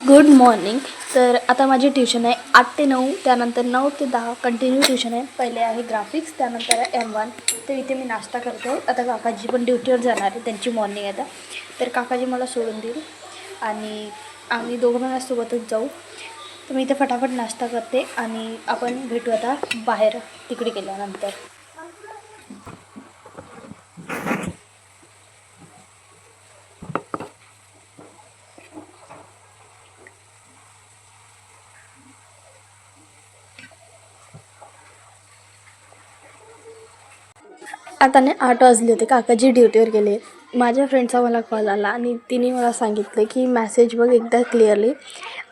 Good morning. तर आता माझी ट्युशन आहे 8 ते 9, त्यानंतर 9 ते 10 कंटिन्यू ट्युशन आहे. पहिले आहे ग्राफिक्स, त्यानंतर आहे M1. तर इथे मी नाश्ता करते. आता काकाजी पण ड्युटीवर जाणार आहे, त्यांची मॉर्निंग आहे आता. तर काकाजी मला सोडून देईल आणि आम्ही दोघं सोबतच जाऊ. तर मी इथे फटाफट नाश्ता करते आणि आपण भेटू आता बाहेर तिकडे गेल्यानंतर. आता 8 वाजले होते, काकाजी ड्युटीवर गेले. माझ्या फ्रेंडचा मला कॉल आला आणि तिने मला सांगितलं की मॅसेज बघ एकदा क्लिअरली.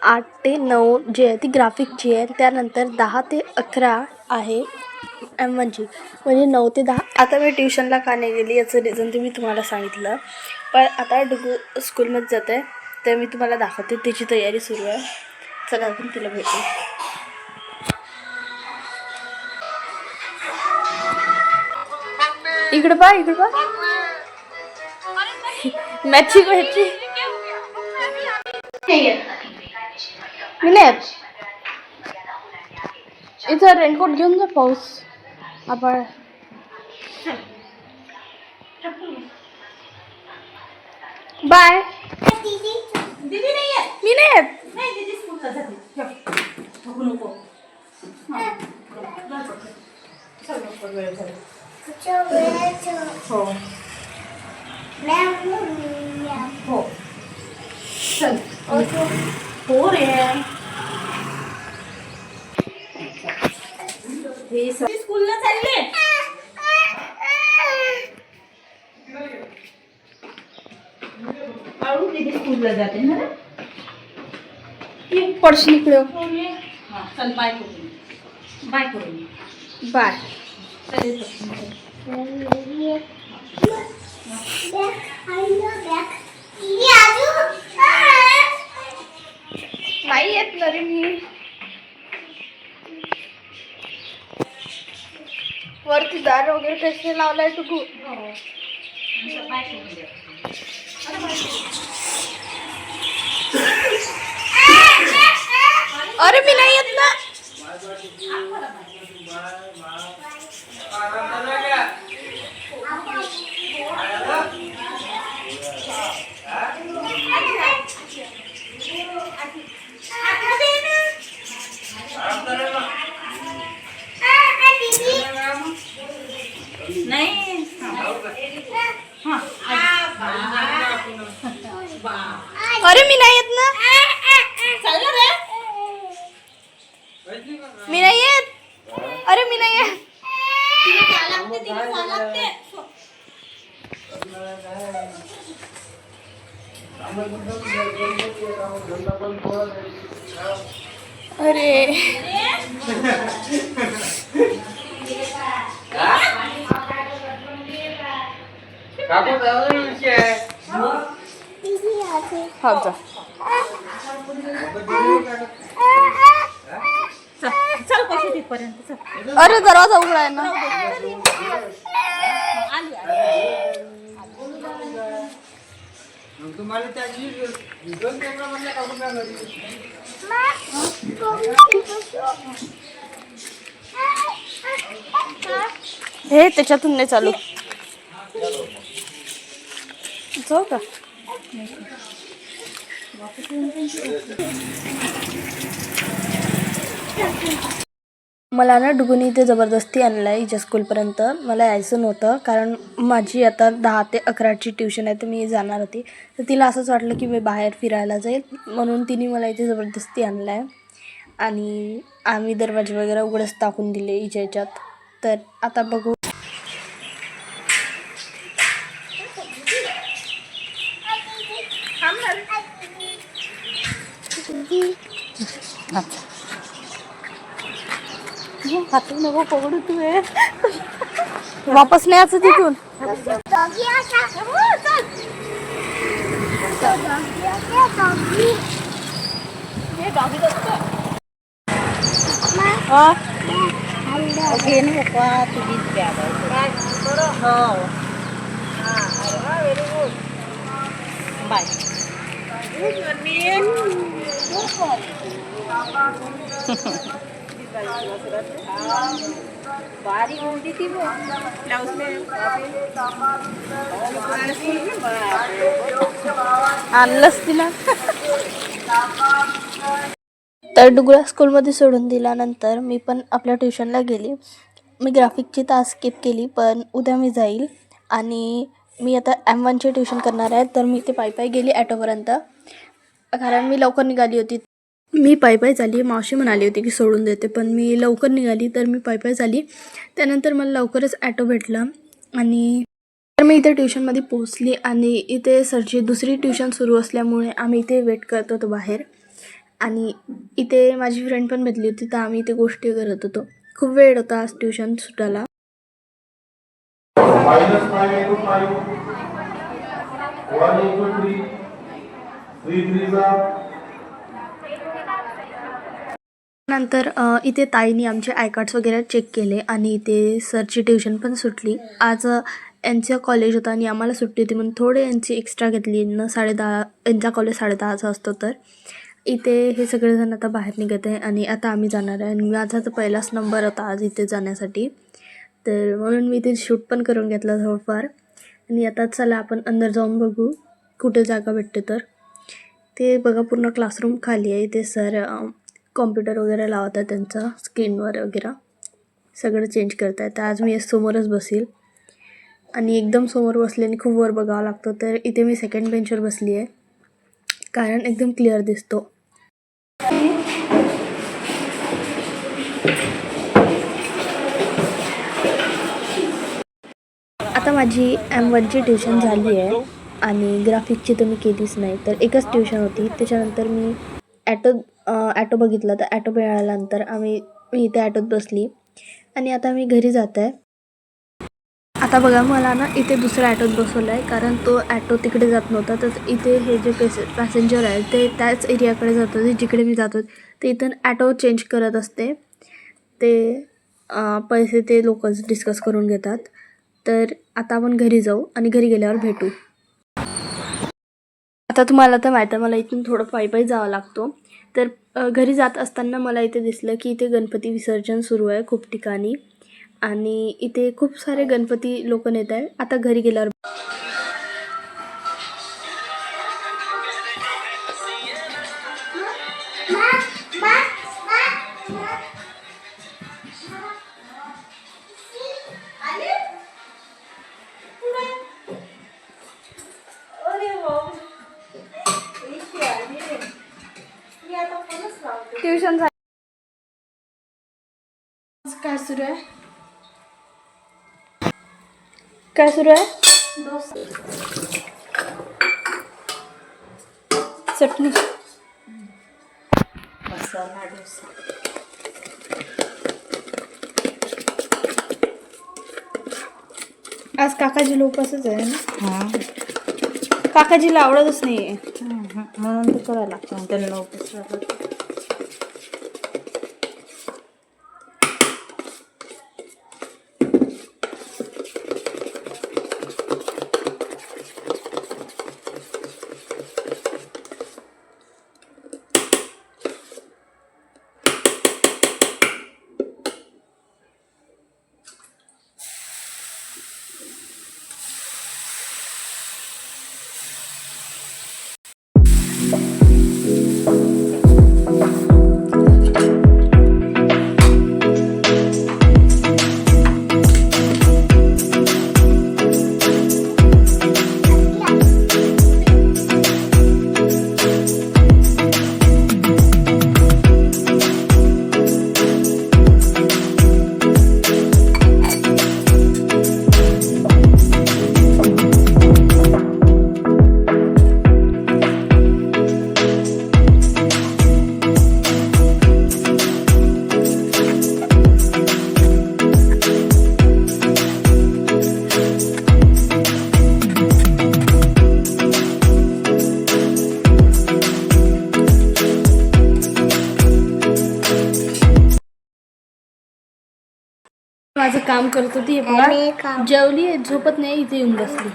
8 ते 9 जी आहे ती ग्राफिकची आहे, त्यानंतर 10 ते 11 आहे M1ची, म्हणजे 9 ते 10. आता मी ट्युशनला का नाही गेली याचं रिझन ते मी तुम्हाला सांगितलं. पण आता डुगू स्कूलमध्ये जात आहे, तर मी तुम्हाला दाखवते. त्याची तयारी सुरू आहे. चला आपण तिला भेटू. इकडे पा मॅची ह्याची मी नाही इथं रेनकोट घेऊन जा, पाऊस आपण. बाय. मी नाही येत. हो चल हो रे. स्कूलला चालले. दीदी स्कूलला जाते ना. पडशी इकडे. चल बाय करून बाय. नाही येत ना रे मी. वरती दार वगैरे कसे लावलाय तू? अरे मी नाही येत ना. अरे मी नाही येत ना. मी नाही येत. अरे मी नाही येत. अरे चल कशी तिथपर्यंत. अरे दरवाजा उघडा आहे ना. हे त्याच्यातून नाही चालू. जाऊ का? मला ना डुगून इथे जबरदस्ती आणलं आहे हिच्या स्कूलपर्यंत. मला यायचं नव्हतं, कारण माझी आता 10 ते 11ची ट्युशन आहे, तर मी जाणार होती. तर तिला असंच वाटलं की मी बाहेर फिरायला जाईल, म्हणून तिने मला इथे जबरदस्ती आणलं आहे. आणि आम्ही दरवाजे वगैरे उघडच टाकून दिले हिच्या ह्याच्यात. तर आता बघू. हात नको पकडू तू. वापस नाही यायचं तिथून. बाय. बारी होती थी वो ब्लाउज में आणलंच तिला. तर डुगरा स्कूलमध्ये सोडून दिल्यानंतर मी पण आपल्या ट्युशनला गेली. मी ग्राफिकची तास स्किप केली, पण उद्या मी जाईल. आणि मी आता M1चे ट्युशन करणार आहे, तर मी ते पायी गेली ॲटोपर्यंत, कारण मी लवकर निघाली होती. मी पायी झाली. मावशी म्हणाली होती की सोडून देते, पण मी लवकर निघाली, तर मी पायी झाली. त्यानंतर मला लवकरच ॲटो भेटला आणि तर मी इथे ट्युशनमध्ये पोहोचली. आणि इथे सरची दुसरी ट्युशन सुरू असल्यामुळे आम्ही इथे वेट करत होतो बाहेर. आणि इथे माझी फ्रेंड पण भेटली होती, तर आम्ही इथे गोष्टी करत होतो. खूप वेळ होता आज ट्युशन सुटायला. नंतर इथे ताईने आमचे आय कार्ड्स वगैरे चेक केले आणि इथे सरची ट्युशन पण सुटली. आज यांचं कॉलेज होतं आणि आम्हाला सुट्टी होती, म्हणून थोडे यांची एक्स्ट्रा घेतली. 10:30 यांचा कॉलेज 10:30चा असतो. तर इथे हे सगळेजण आता बाहेर निघत आहे आणि आता आम्ही जाणार आहे. आणि माझा तर पहिलाच नंबर होता आज इथे जाण्यासाठी, तर म्हणून मी इथे शूट पण करून घेतला थोडंफार. आणि आता चला आपण अंदर जाऊन बघू कुठे जागा भेटते. तर ते बघा पूर्ण क्लासरूम खाली आहे. इथे सर कॉम्प्युटर वगैरे लावत आहे, त्यांचा स्क्रीनवर वगैरे सगळं चेंज करत आहे. तर आज मी समोरच बसेल आणि एकदम समोर बसल्याने खूप वर बघावं लागतं. तर इथे मी सेकंड बेंचवर बसली आहे, कारण एकदम क्लिअर दिसतो. आता माझी M1ची ट्युशन झाली आहे आणि ग्राफिकची तर मी केलीच नाही. तर एकच ट्युशन होती. त्याच्यानंतर मी ॲटो बघितला, तर ॲटो मिळाल्यानंतर मी इथे ॲटोत बसली आणि आता मी घरी जात आहे. आता बघा मला ना इथे दुसऱ्या ॲटोत बसवलं आहे, कारण तो ॲटो तिकडे जात नव्हता. तर इथे हे जे पॅसेंजर आहे ते त्याच एरियाकडे जात होते जिकडे मी जात होते. ते इथून ॲटो चेंज करत असते. ते पैसे ते लोकच डिस्कस करून घेतात. तर आता आपण घरी जाऊ आणि घरी गेल्यावर भेटू. आता तुम्हाला तर माहीत आहे मला इथून थोडं पायी जावं लागतो. तर घरी जात असताना मला इथे दिसलं की इथे गणपती विसर्जन सुरू आहे खूप ठिकाणी आणि इथे खूप सारे गणपती लोक नेत आहे. आता घरी गेल्यावर ट्युशन झाली. काय सुरू आहे? काय सुरू आहे? चटणी. मसाला डोसा. आज काकाजी उपासच आहे ना. हां काकाजीला आवडतच नाही आहे, म्हणून ते करायला लागतं त्यांना उपवास राहतात. माझं काम करत होती. हे बघा जेवली, झोपत नाही, इथे येऊन बसली.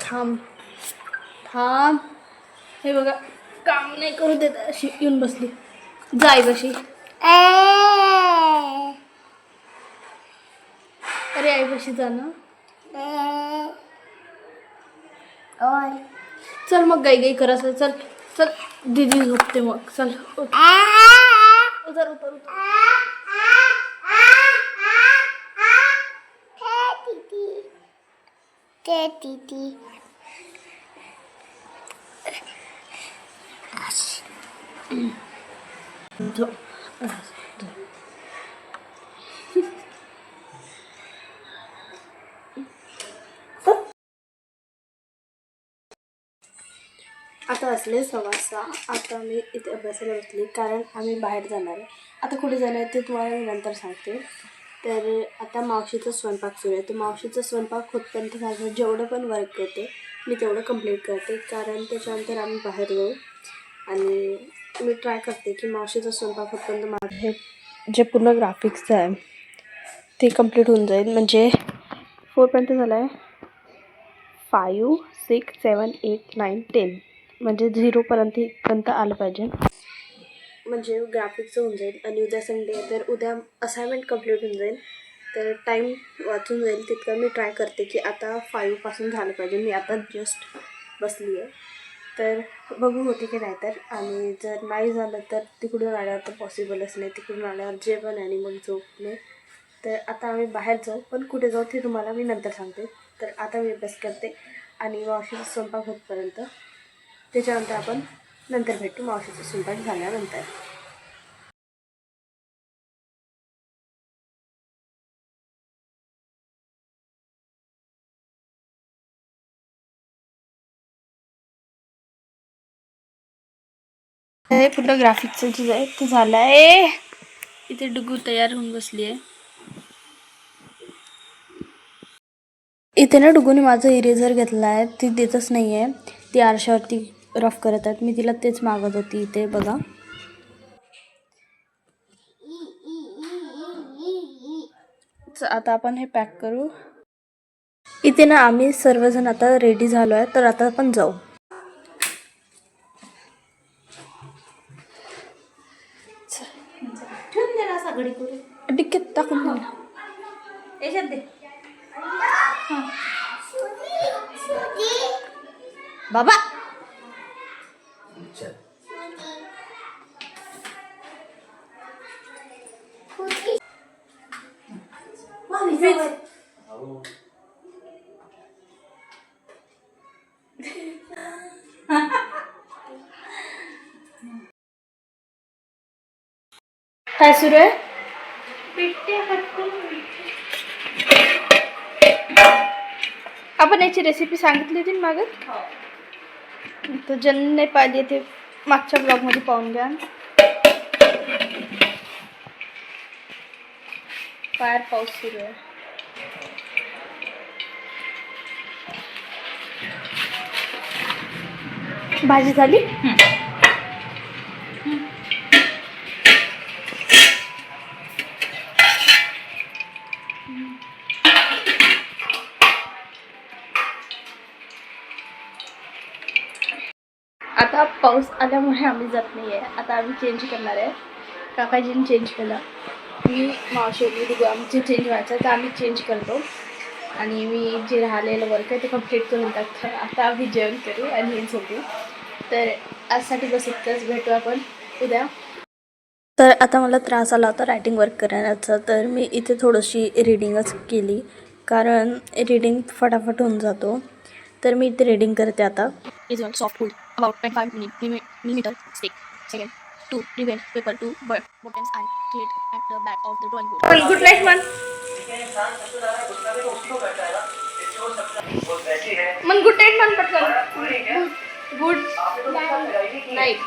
थांब थांब. हे बघा काम नाही करू देत, अशी येऊन बसली. जाय बशी. अरे आई बशी जा ना. चल मग गाई गाई करा. चल चल दीदी झोपते मग. चल उतर उतर उतर. आता असले 6:15. आता मी इथे अभ्यासाला बसली कारण आम्ही बाहेर जाणार आहे. आता कुठे जाणार आहे ते तुम्हाला मी नंतर सांगते. तर आता मावशीचा स्वयंपाक सुरू आहे. तर मावशीचा स्वयंपाक होतपर्यंत माझं जेवढं पण वर्क करते मी तेवढं कंप्लीट करते, कारण त्याच्यानंतर आम्ही बाहेर जाऊ. आणि मी ट्राय करते की मावशीचा स्वयंपाक होतपर्यंत माझं हे जे पूर्ण ग्राफिक्सचं आहे ते कंप्लीट होऊन जाईल. म्हणजे 4पर्यंत झालं आहे. 5, 6, 7, 8, 9, 10 म्हणजे 0पर्यंत आलं पाहिजे. म्हणजे ग्राफिक्सचं होऊन जाईल. आणि उद्या संडे आहे तर उद्या असाइनमेंट कंप्लीट होऊन जाईल. तर टाईम वाचून जाईल तितकं मी ट्राय करते की आता 5पासून झालं पाहिजे. मी आता जस्ट बसली आहे. तर बघू होते की नाही तर. आणि जर नाही झालं तर तिकडून आल्यावर तर पॉसिबलच नाही. तिकडून आल्यावर जेवण आणि मग झोपणे. तर आता आम्ही बाहेर जाऊ, पण कुठे जाऊ ते तुम्हाला मी नंतर सांगते. तर आता मी अभ्यास करते आणि मावशीचा स्वयंपाक होतपर्यंत. त्याच्यानंतर आपण नंतर भेटू मावशीचा स्वयंपाक झाल्यानंतर. हे पूर्ण ग्राफिक्सचं जे आहे ते झालं आहे. इथे डुगू तयार होऊन बसली आहे. इथे ना डुगूने माझं इरेझर घेतला आहे. ती देतच नाही आहे. ती आरशावरती रफ करत आहेत. मी तिला तेच मागत होती. इथे बघा. आता आपण हे पॅक करू. इथे ना आम्ही सर्वजण आता रेडी झालो आहे. तर आता आपण जाऊ. ठेवून दे ना सगळी करून. डिक्कीत टाकून दे. याच्यात दे बाबा. काय सुरू आहे? आपण याची रेसिपी सांगितली होती ना मागं. तर ज्यांनी नाही पाहिली ते मागच्या ब्लॉगमध्ये पाहून घ्या. फार पाऊस सुरू आहे. भाजी झाली. आता पाऊस आल्यामुळे आम्ही जात नाही आहे. आता आम्ही चेंज करणार आहे. काकाजीने चेंज केला. मी मावशी आमचे चेंज व्हायचं तर आम्ही चेंज करतो. आणि मी जे राहिलेलं वर्क आहे ते कंप्लीट करून टाकतो. आता आम्ही जेवण करू आणि झोपू. तर आजसाठी बस इतकंच. भेटू आपण उद्या. तर आता मला त्रास आला होता रायटिंग वर्क करण्याचा. तर मी इथे थोडीशी रीडिंगच केली, कारण रीडिंग फटाफट होऊन जातो. तर मी इथे रीडिंग करते आता. Is one soft wood about 0.5 millimeter stick. Second, to prevent paper to burn. Buttons and thread at the back of the drawing board. Good night, man. मन गुड नाईट मन पटकन. Good night.